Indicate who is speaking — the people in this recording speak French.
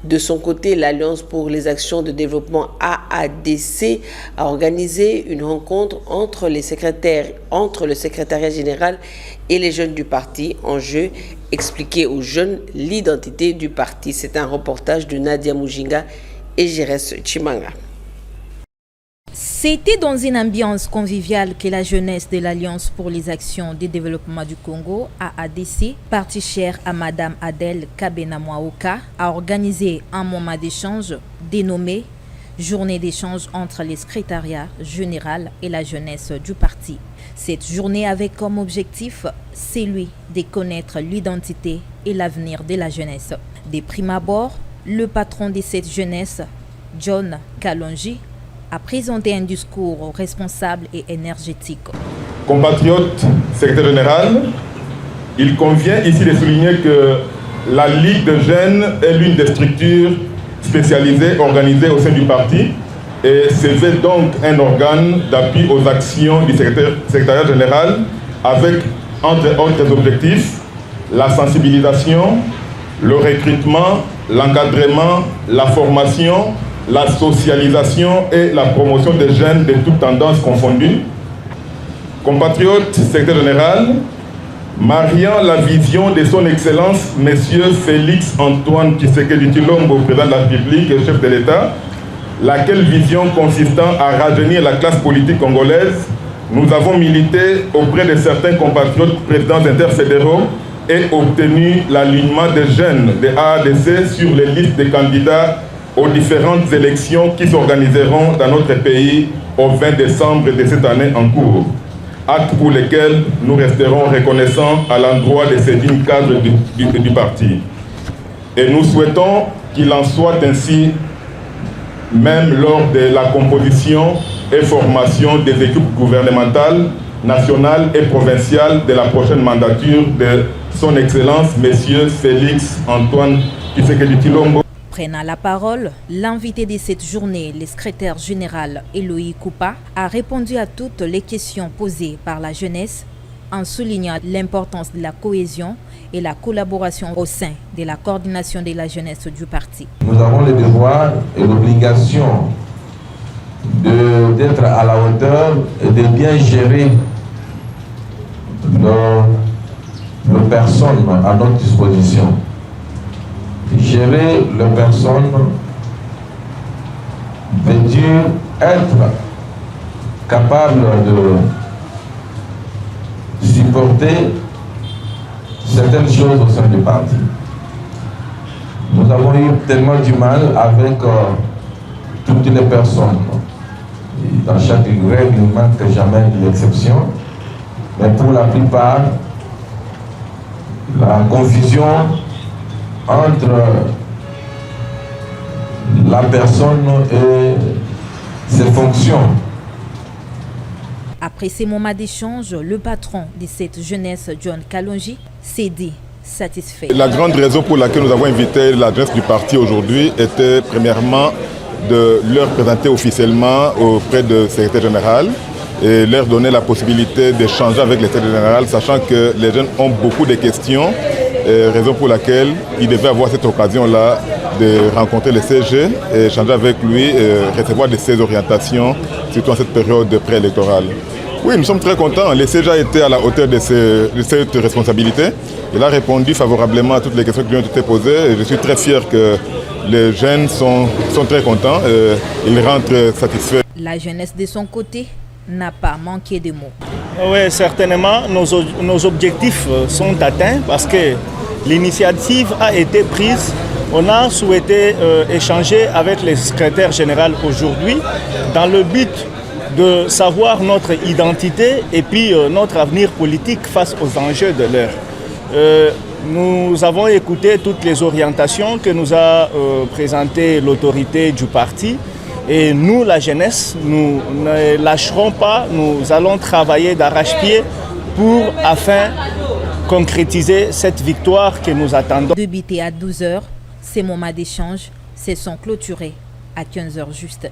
Speaker 1: De son côté, l'Alliance pour les actions de développement AADC a organisé une rencontre entre le secrétariat général et les jeunes du parti. Enjeu, expliquer aux jeunes l'identité du parti. C'est un reportage de Nadia Mujinga et Jérès Chimanga.
Speaker 2: C'était dans une ambiance conviviale que la jeunesse de l'Alliance pour les actions de développement du Congo, AADC, parti cher à Madame Adèle Kabena-Mwaoka, a organisé un moment d'échange dénommé Journée d'échange entre le secrétariat général et la jeunesse du parti. Cette journée avait comme objectif celui de connaître l'identité et l'avenir de la jeunesse. De prime abord, le patron de cette jeunesse, John Kalonji, a présenté un discours responsable et énergétique.
Speaker 3: Compatriotes, secrétaire général, il convient ici de souligner que la Ligue de jeunes est l'une des structures spécialisées organisées au sein du parti et se veut donc un organe d'appui aux actions du secrétariat général avec, entre autres objectifs, la sensibilisation, le recrutement, l'encadrement, la formation, la socialisation et la promotion des jeunes de toutes tendances confondues. Compatriotes, secrétaire général, mariant la vision de son Excellence, Monsieur Félix Antoine Tshisekedi Tshilombo, président de la République et chef de l'État, laquelle vision consistant à rajeunir la classe politique congolaise, nous avons milité auprès de certains compatriotes présidents interfédéraux et obtenu l'alignement des jeunes de AADC sur les listes de candidats aux différentes élections qui s'organiseront dans notre pays au 20 décembre de cette année en cours. Actes pour lesquels nous resterons reconnaissants à l'endroit de ces dignes cadres du parti. Et nous souhaitons qu'il en soit ainsi même lors de la composition et formation des équipes gouvernementales, nationales et provinciales de la prochaine mandature de son Excellence, Monsieur Félix Antoine Tshisekedi Tshilombo.
Speaker 2: Prenant la parole, l'invité de cette journée, le secrétaire général Eloï Koupa, a répondu à toutes les questions posées par la jeunesse en soulignant l'importance de la cohésion et la collaboration au sein de la coordination de la jeunesse du parti.
Speaker 4: Nous avons le devoir et l'obligation d'être à la hauteur et de bien gérer nos personnes à notre disposition. Gérer les personnes veut dire être capable de supporter certaines choses au sein du parti. Nous avons eu tellement du mal avec toutes les personnes. Et dans chaque règle, il ne manque jamais de l'exception. Mais pour la plupart, la confusion entre la personne et ses fonctions.
Speaker 2: Après ces moments d'échange, le patron de cette jeunesse, John Kalonji, s'est dit satisfait.
Speaker 3: La grande raison pour laquelle nous avons invité la jeunesse du parti aujourd'hui était premièrement de leur présenter officiellement auprès du secrétaire général et leur donner la possibilité d'échanger avec le secrétaire général, sachant que les jeunes ont beaucoup de questions. Raison pour laquelle il devait avoir cette occasion-là de rencontrer le CG et échanger avec lui et recevoir de ses orientations, surtout en cette période préélectorale. Oui, nous sommes très contents. Le CG a été à la hauteur de cette responsabilité. Il a répondu favorablement à toutes les questions qui lui ont été posées. Et je suis très fier que les jeunes sont très contents. Ils rentrent satisfaits.
Speaker 2: La jeunesse de son côté n'a pas manqué de mots.
Speaker 5: Oui, certainement, nos objectifs sont atteints parce que l'initiative a été prise. On a souhaité échanger avec le secrétaire général aujourd'hui dans le but de savoir notre identité et puis notre avenir politique face aux enjeux de l'heure. Nous avons écouté toutes les orientations que nous a présentées l'autorité du parti. Et nous, la jeunesse, nous ne lâcherons pas, nous allons travailler d'arrache-pied afin de concrétiser cette victoire que nous attendons.
Speaker 2: Débuté à 12h, ces moments d'échange se sont clôturés à 15h juste.